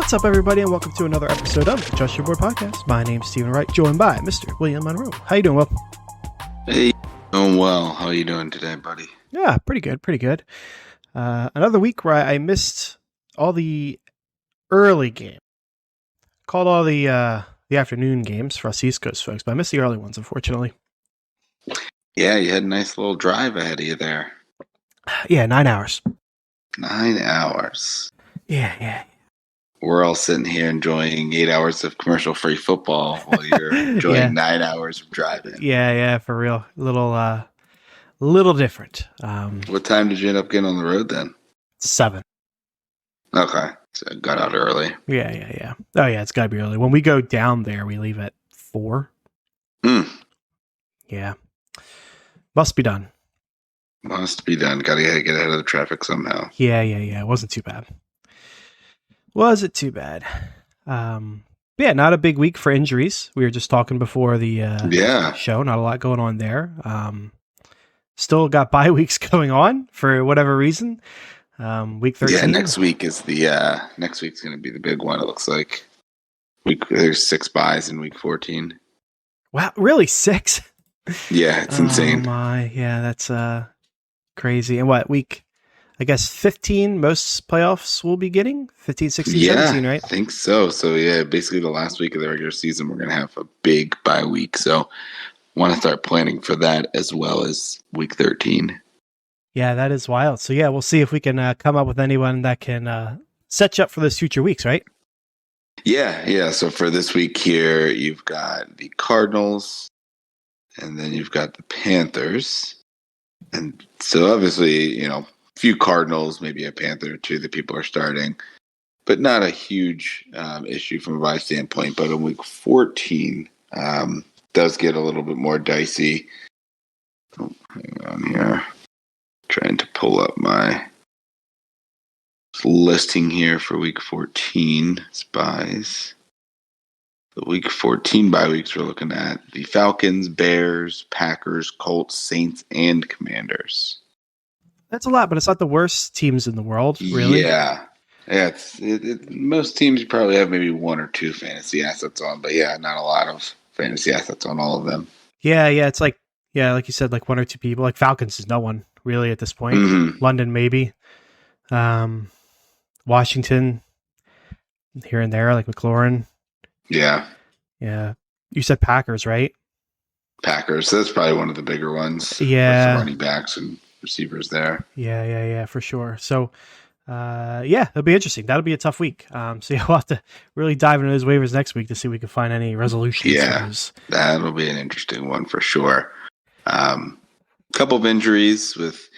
What's up, everybody, and welcome to another episode of the Trust Your Board Podcast. My name's Stephen Wright, joined by Mr. William Monroe. How you doing, Will? Hey, doing well. How are you doing today, buddy? Yeah, pretty good. Another week where I missed all the early games. Called all the afternoon games for us East Coast folks, but I missed the early ones, unfortunately. Yeah, you had a nice little drive ahead of you there. Yeah, 9 hours. 9 hours. Yeah. We're all sitting here enjoying 8 hours of commercial-free football while you're enjoying 9 hours of driving. Yeah, for real. Little different. What time did you end up getting on the road then? 7. Okay, so I got out early. Yeah. Oh yeah, it's gotta be early. When we go down there, we leave at 4. Yeah. Must be done. Must be done. Gotta get ahead of the traffic somehow. Yeah. It wasn't too bad. Was it too bad? Yeah, not a big week for injuries. We were just talking before the show. Not a lot going on there. Still got bye weeks going on for whatever reason. Week 13. Yeah, next week is next week's going to be the big one. It looks like there's 6 byes in week 14. Wow, really 6? Yeah, it's insane. Oh my, yeah, that's crazy. And what week? I guess 15, most playoffs will be getting 15, 16, 17, right? I think so. So yeah, basically the last week of the regular season, we're going to have a big bye week. So want to start planning for that as well as week 13. Yeah, that is wild. So yeah, we'll see if we can come up with anyone that can set you up for those future weeks, right? Yeah. So for this week here, you've got the Cardinals, and then you've got the Panthers. And so obviously, few Cardinals, maybe a Panther or two that people are starting, but not a huge issue from a buy standpoint. But in week 14, does get a little bit more dicey. Oh, hang on here. Trying to pull up my listing here for week 14 buys. The week 14 bye weeks we're looking at the Falcons, Bears, Packers, Colts, Saints, and Commanders. That's a lot, but it's not the worst teams in the world, really. Yeah. Most teams you probably have maybe 1 or 2 fantasy assets on, but yeah, not a lot of fantasy assets on all of them. Yeah, it's like you said, like 1 or 2 people. Like Falcons is no one really at this point. Mm-hmm. London maybe, Washington here and there, like McLaurin. Yeah. You said Packers, right? Packers. That's probably one of the bigger ones. Yeah. With some running backs and receivers there. Yeah, for sure. So, it'll be interesting. That'll be a tough week. So we'll have to really dive into those waivers next week to see if we can find any resolutions. Yeah, that'll be an interesting one for sure. Couple of injuries with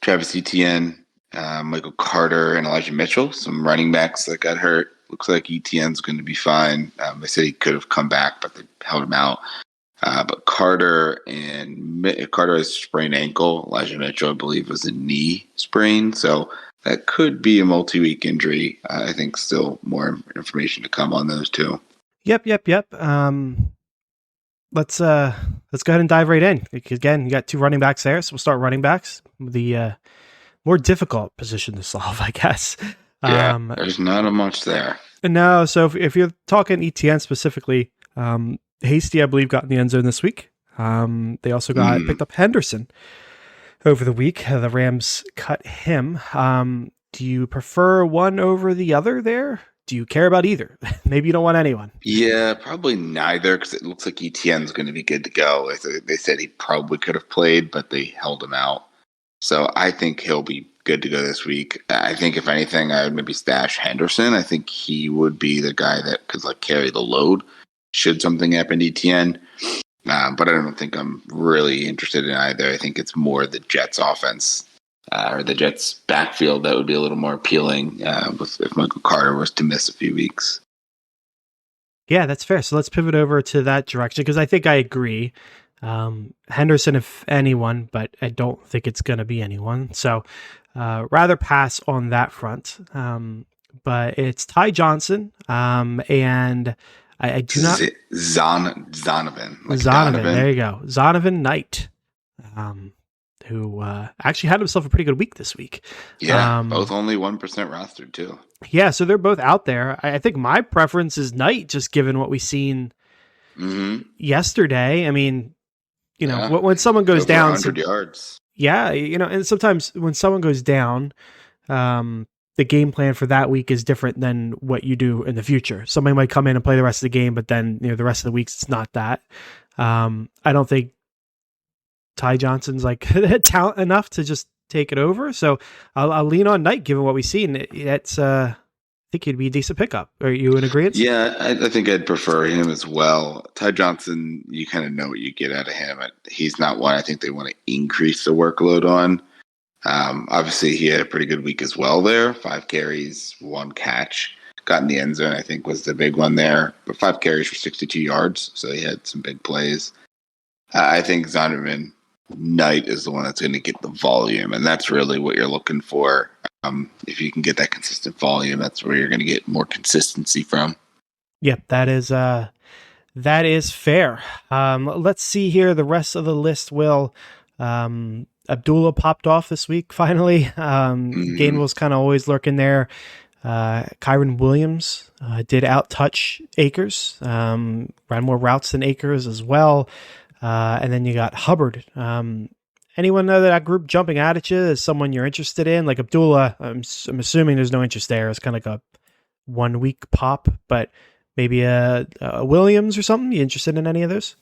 Travis Etienne, Michael Carter, and Elijah Mitchell. Some running backs that got hurt. Looks like Etienne's going to be fine. They said he could have come back, but they held him out. But Carter has a sprained ankle. Elijah Mitchell, I believe, was a knee sprain. So that could be a multi-week injury. I think still more information to come on those two. Yep. Let's go ahead and dive right in. Again, you got 2 running backs there, so we'll start running backs. The more difficult position to solve, I guess. Yeah, there's not much there. No, so if you're talking ETN specifically, Hasty, I believe, got in the end zone this week. They also picked up Henderson over the week. The Rams cut him. Do you prefer one over the other there? Do you care about either? Maybe you don't want anyone. Yeah, probably neither, because it looks like ETN's going to be good to go. They said he probably could have played, but they held him out. So I think he'll be good to go this week. I think if anything, I would maybe stash Henderson. I think he would be the guy that could carry the load should something happen to ETN. But I don't think I'm really interested in either. I think it's more the Jets offense or the Jets backfield that would be a little more appealing if Michael Carter was to miss a few weeks. Yeah, that's fair. So let's pivot over to that direction because I think I agree. Henderson, if anyone, but I don't think it's going to be anyone. So rather pass on that front. But it's Ty Johnson, and I do not... Zonovan. Zonovan, there you go. Zonovan Knight, who actually had himself a pretty good week this week. Yeah, both only 1% rostered too. Yeah, so they're both out there. I think my preference is Knight, just given what we've seen yesterday. I mean, Yeah, when someone goes over down, 100 yards. yeah, and sometimes when someone goes down, the game plan for that week is different than what you do in the future. Somebody might come in and play the rest of the game, but then the rest of the weeks it's not that. I don't think Ty Johnson's like talent enough to just take it over, so I'll lean on Knight given what we've seen. It's I think he'd be a decent pickup. Are you in agreement? Yeah, I think I'd prefer him as well. Ty Johnson, you kind of know what you get out of him. He's not one I think they want to increase the workload on. Obviously, he had a pretty good week as well there. 5 carries, 1 catch. Got in the end zone, I think, was the big one there. But 5 carries for 62 yards, so he had some big plays. I think Zondervan Knight is the one that's going to get the volume, and that's really what you're looking for. If you can get that consistent volume, that's where you're going to get more consistency from. Yep, that is fair. Let's see here. The rest of the list will. Abdullah popped off this week finally. Gainwell's kind of always lurking there. Kyron Williams did out-touch Akers, ran more routes than Akers as well. And then you got Hubbard. Anyone know that group jumping out at you is someone you're interested in? Like Abdullah, I'm assuming there's no interest there. It's kind of like a 1 week pop, but maybe a Williams or something. You interested in any of those?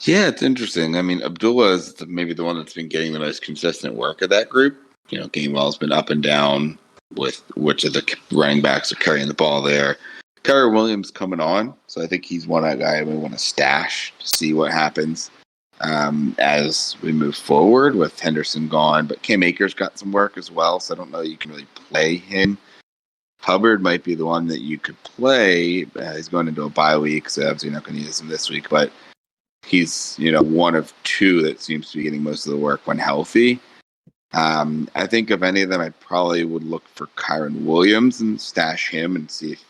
Yeah, it's interesting. I mean, Abdullah is maybe the one that's been getting the most consistent work of that group. Gainwell's been up and down with which of the running backs are carrying the ball there. Kyron Williams coming on, so I think he's one guy we want to stash to see what happens as we move forward with Henderson gone. But Cam Akers got some work as well, so I don't know you can really play him. Hubbard might be the one that you could play. He's going into a bye week, so obviously you're not going to use him this week, but he's one of 2 that seems to be getting most of the work when healthy. I think of any of them, I probably would look for Kyron Williams and stash him and see if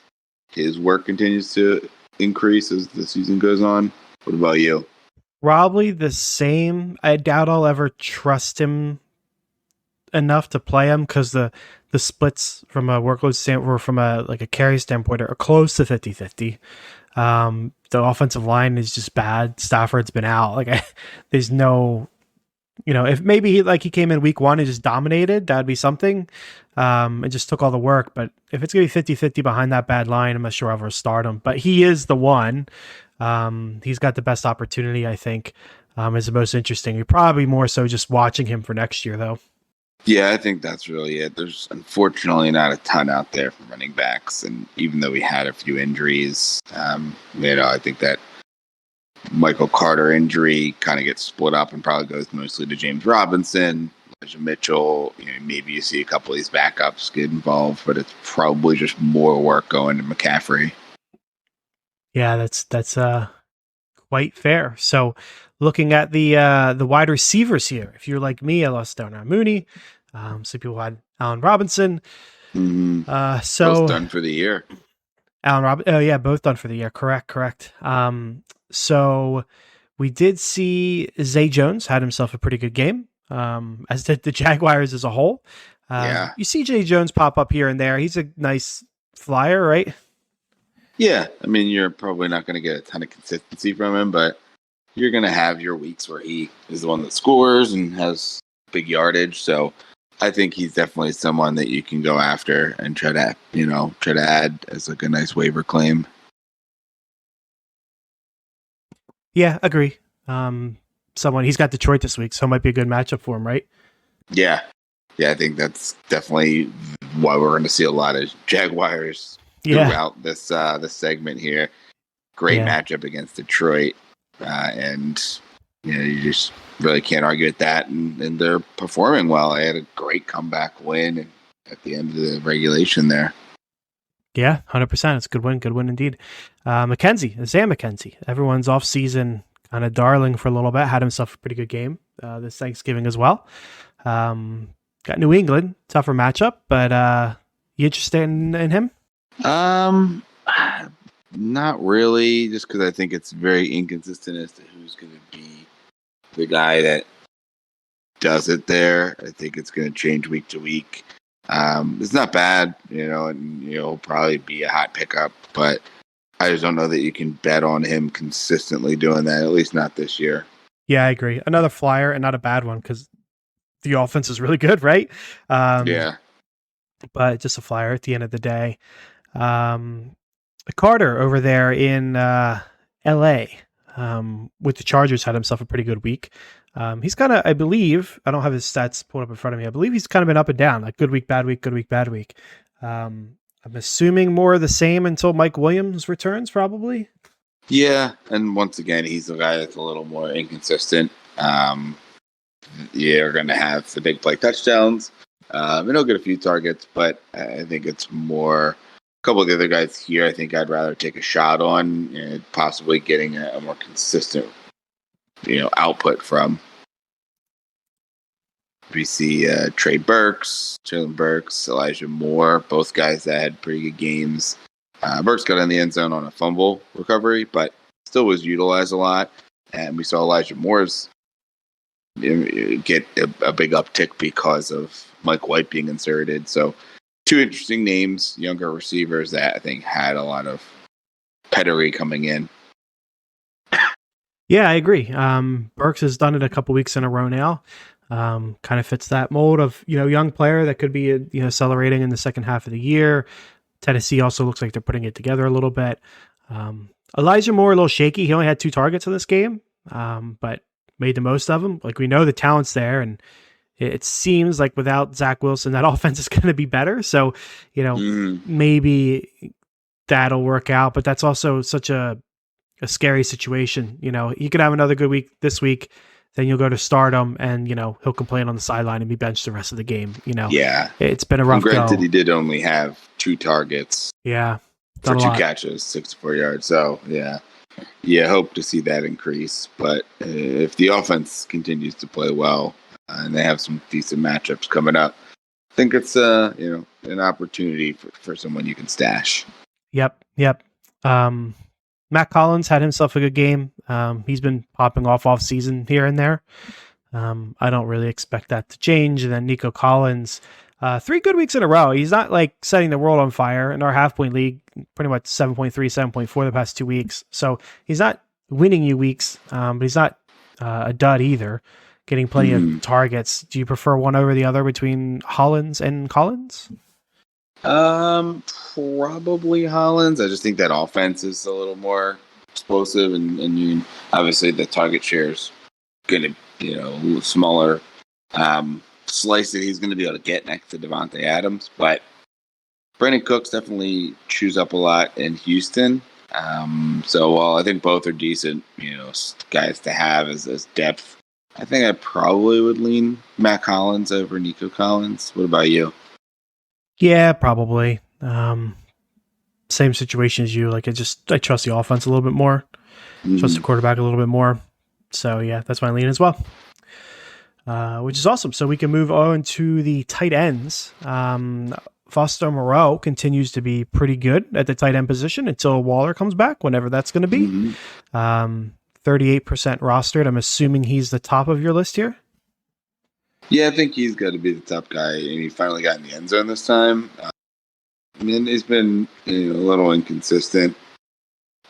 his work continues to increase as the season goes on. What about you? Probably the same. I doubt I'll ever trust him enough to play him because the splits from a workload standpoint or from a carry standpoint are close to 50-50. The offensive line is just bad. Stafford's been out. There's no, if maybe he came in week 1 and just dominated, that'd be something. And just took all the work. But if it's going to be 50-50 behind that bad line, I'm not sure I'll ever start him. But he is the one. He's got the best opportunity, I think, is the most interesting. You're probably more so just watching him for next year, though. Yeah, I think that's really it. There's unfortunately not a ton out there for running backs, and even though we had a few injuries, I think that Michael Carter injury kind of gets split up and probably goes mostly to James Robinson, Elijah Mitchell. Maybe you see a couple of these backups get involved, but it's probably just more work going to McCaffrey. Yeah, that's quite fair. So, looking at the wide receivers here, if you're like me, I lost Darnell Mooney. Some people had Allen Robinson. So both done for the year. Oh yeah, both done for the year. Correct. So we did see Zay Jones had himself a pretty good game, as did the Jaguars as a whole. Yeah. You see Zay Jones pop up here and there. He's a nice flyer, right? Yeah, I mean, you're probably not going to get a ton of consistency from him, but you're going to have your weeks where he is the one that scores and has big yardage. So I think he's definitely someone that you can go after and try to add as a nice waiver claim. Yeah, agree. He's got Detroit this week, so it might be a good matchup for him, right? Yeah, I think that's definitely why we're going to see a lot of Jaguars throughout this segment here. Great matchup against Detroit, and you just really can't argue with that. And they're performing well. I had a great comeback win at the end of the regulation there. Yeah, 100%. It's a good win indeed. Sam McKenzie, everyone's off-season kind of darling for a little bit, had himself a pretty good game this Thanksgiving as well. Got New England, tougher matchup, but you interested in him? Not really, just because I think it's very inconsistent as to who's going to be the guy that does it there. I think it's going to change week to week. It's not bad, and he'll probably be a hot pickup, but I just don't know that you can bet on him consistently doing that, at least not this year. Yeah, I agree. Another flyer and not a bad one because the offense is really good, right? Yeah. But just a flyer at the end of the day. Um, Carter over there in L.A. With the Chargers had himself a pretty good week. He's kind of, I believe, I don't have his stats pulled up in front of me. I believe he's kind of been up and down, like good week, bad week, good week, bad week. I'm assuming more of the same until Mike Williams returns, probably. Yeah, and once again, he's the guy that's a little more inconsistent. You're going to have the big play touchdowns, and he'll get a few targets, but I think it's more a couple of the other guys here. I think I'd rather take a shot on possibly getting a more consistent, output from. We see Trey Burks, Jalen Burks, Elijah Moore, both guys that had pretty good games. Burks got in the end zone on a fumble recovery, but still was utilized a lot. And we saw Elijah Moore's get a big uptick because of Mike White being inserted. So two interesting names, younger receivers that I think had a lot of pedigree coming in. Yeah, I agree. Burks has done it a couple weeks in a row now. Kind of fits that mold of, young player that could be, accelerating in the second half of the year. Tennessee also looks like they're putting it together a little bit. Elijah Moore, a little shaky. He only had 2 targets in this game, but made the most of them. Like, we know the talent's there, and it seems like without Zach Wilson, that offense is going to be better. So, maybe that'll work out, but that's also such a scary situation. He could have another good week this week, then you'll go to stardom and, he'll complain on the sideline and be benched the rest of the game. Yeah. It's been a rough Granted, go. he did only have 2 targets. Yeah. For 2 catches, 64 yards. So, yeah, hope to see that increase. But if the offense continues to play well and they have some decent matchups coming up, I think it's an opportunity for someone you can stash. Yep. Matt Collins had himself a good game. He's been popping off season here and there. I don't really expect that to change. And then Nico Collins, 3 good weeks in a row. He's not like setting the world on fire in our half-point league, pretty much 7.3, 7.4 the past 2 weeks. So he's not winning you weeks, but he's not a dud either, getting plenty of targets. Do you prefer one over the other between Hollins and Collins? Probably Hollins. I just think that offense is a little more explosive, and you obviously the target share is going to a little smaller slice that he's going to be able to get next to Devontae Adams. But Brandon Cooks definitely chews up a lot in Houston. So while I think both are decent, guys to have as depth, I think I probably would lean Matt Collins over Nico Collins. What about you? Yeah, probably. Same situation as you. Like, I trust the offense a little bit more. Trust the quarterback a little bit more. So yeah, that's my lean as well. Which is awesome. So we can move on to the tight ends. Foster Moreau continues to be pretty good at the tight end position until Waller comes back, whenever that's going to be. 38% rostered. I'm assuming he's the top of your list here. Yeah, I think he's got to be the top guy, and he finally got in the end zone this time. He's been a little inconsistent.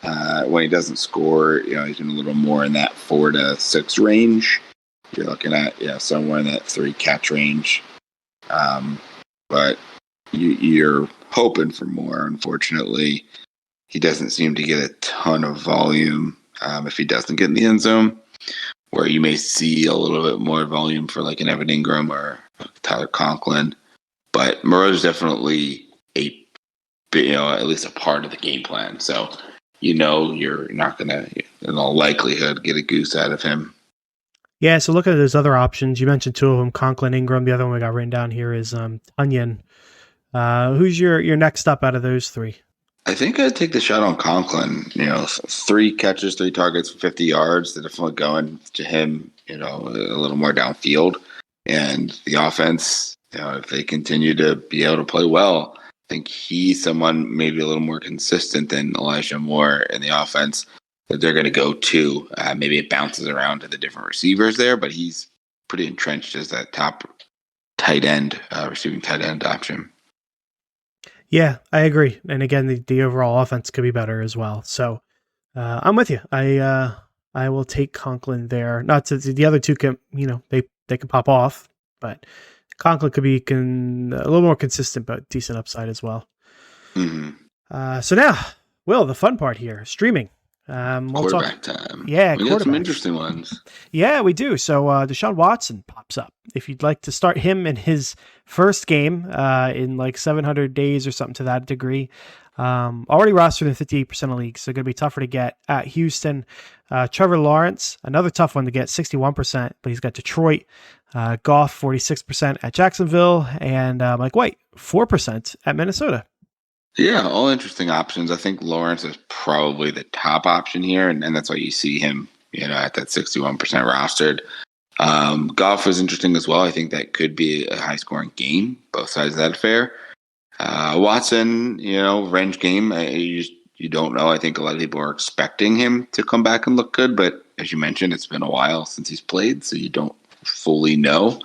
When he doesn't score, he's been a little more in that 4 to 6 range. You're looking at somewhere in that 3 catch range. But you're hoping for more. Unfortunately, he doesn't seem to get a ton of volume if he doesn't get in the end zone, where you may see a little bit more volume for like an Evan Ingram or Tyler Conklin. But Moreau's definitely at least a part of the game plan. So you're not going to, in all likelihood, get a goose out of him. Yeah, so look at those other options. You mentioned 2 of them, Conklin, Ingram. The other one we got written down here is Tunyon. Who's your next up out of those 3? I think I'd take the shot on Conklin. 3 catches, 3 targets, 50 yards. They're definitely going to him, a little more downfield. And the offense, if they continue to be able to play well, I think he's someone maybe a little more consistent than Elijah Moore in the offense that they're going to go to. Maybe it bounces around to the different receivers there, but he's pretty entrenched as that top tight end, receiving tight end option. Yeah, I agree. And again, the overall offense could be better as well. So I'm with you. I will take Conklin there. Not to the other two can they can pop off, but Conklin could be a little more consistent, but decent upside as well. Mm-hmm. So now, Will, the fun part here, streaming. Quarterback time. Yeah, we got some interesting ones. Yeah, we do. So Deshaun Watson pops up. If you'd like to start him in his first game in like 700 days or something to that degree, already rostered in 58% of leagues, so going to be tougher to get at Houston. Trevor Lawrence, another tough one to get, 61%, but he's got Detroit. Goff, 46% at Jacksonville, and Mike White, 4% at Minnesota. Yeah, all interesting options. I think Lawrence is probably the top option here, and that's why you see him, at that 61% rostered. Goff was interesting as well. I think that could be a high-scoring game, both sides of that affair. Watson, range game, you don't know. I think a lot of people are expecting him to come back and look good, but as you mentioned, it's been a while since he's played, so you don't fully know.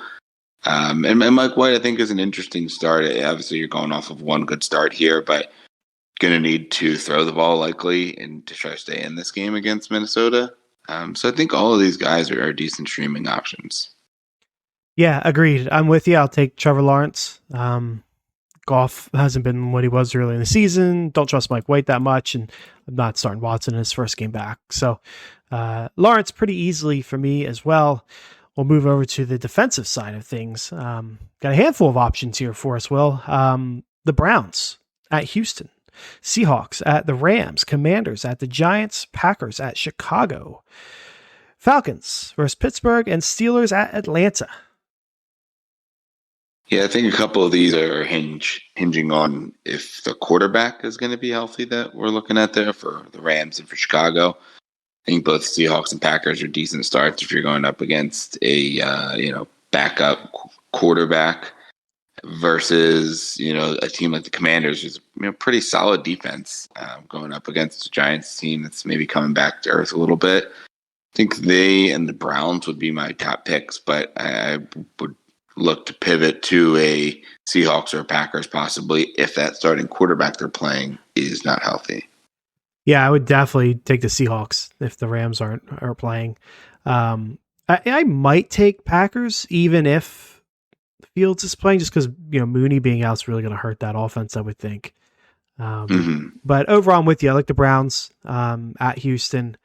And Mike White, I think, is an interesting start. Obviously, you're going off of one good start here, but going to need to throw the ball likely and to try to stay in this game against Minnesota. So I think all of these guys are decent streaming options. Yeah, agreed. I'm with you. I'll take Trevor Lawrence. Goff hasn't been what he was early in the season. Don't trust Mike White that much, and I'm not starting Watson in his first game back. So Lawrence pretty easily for me as well. We'll move over to the defensive side of things. Got a handful of options here for us, Will. The Browns at Houston, Seahawks at the Rams, Commanders at the Giants, Packers at Chicago, Falcons versus Pittsburgh, and Steelers at Atlanta. Yeah, I think a couple of these are hinging on if the quarterback is going to be healthy that we're looking at there for the Rams and for Chicago. I think both Seahawks and Packers are decent starts if you're going up against a backup quarterback versus a team like the Commanders, who's pretty solid defense going up against a Giants team that's maybe coming back to earth a little bit. I think they and the Browns would be my top picks, but I would look to pivot to a Seahawks or a Packers possibly if that starting quarterback they're playing is not healthy. Yeah, I would definitely take the Seahawks if the Rams aren't playing. I might take Packers even if Fields is playing, just because Mooney being out is really going to hurt that offense, I would think. But overall, I'm with you. I like the Browns at Houston.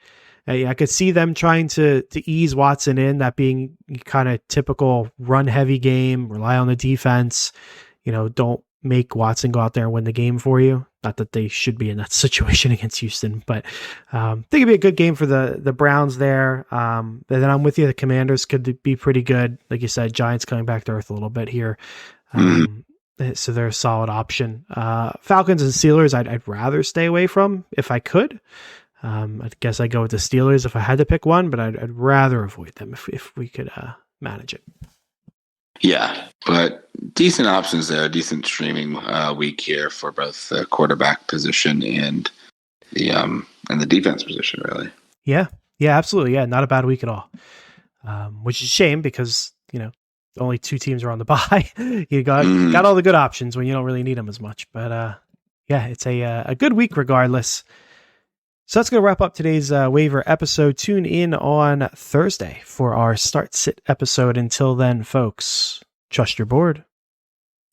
I could see them trying to ease Watson in, that being kind of typical run heavy game, rely on the defense. Don't make Watson go out there and win the game for you. Not that they should be in that situation against Houston, but I think it'd be a good game for the Browns there. And then I'm with you. The Commanders could be pretty good. Like you said, Giants coming back to earth a little bit here. So they're a solid option. Falcons and Steelers, I'd rather stay away from if I could. I guess I'd go with the Steelers if I had to pick one, but I'd rather avoid them if we could manage it. Yeah, but decent options there. Decent streaming week here for both the quarterback position and the defense position, really. Yeah, absolutely. Yeah, not a bad week at all. Which is a shame because only two teams are on the bye. You got all the good options when you don't really need them as much. But it's a good week regardless. So that's going to wrap up today's waiver episode. Tune in on Thursday for our Start Sit episode. Until then, folks, trust your board.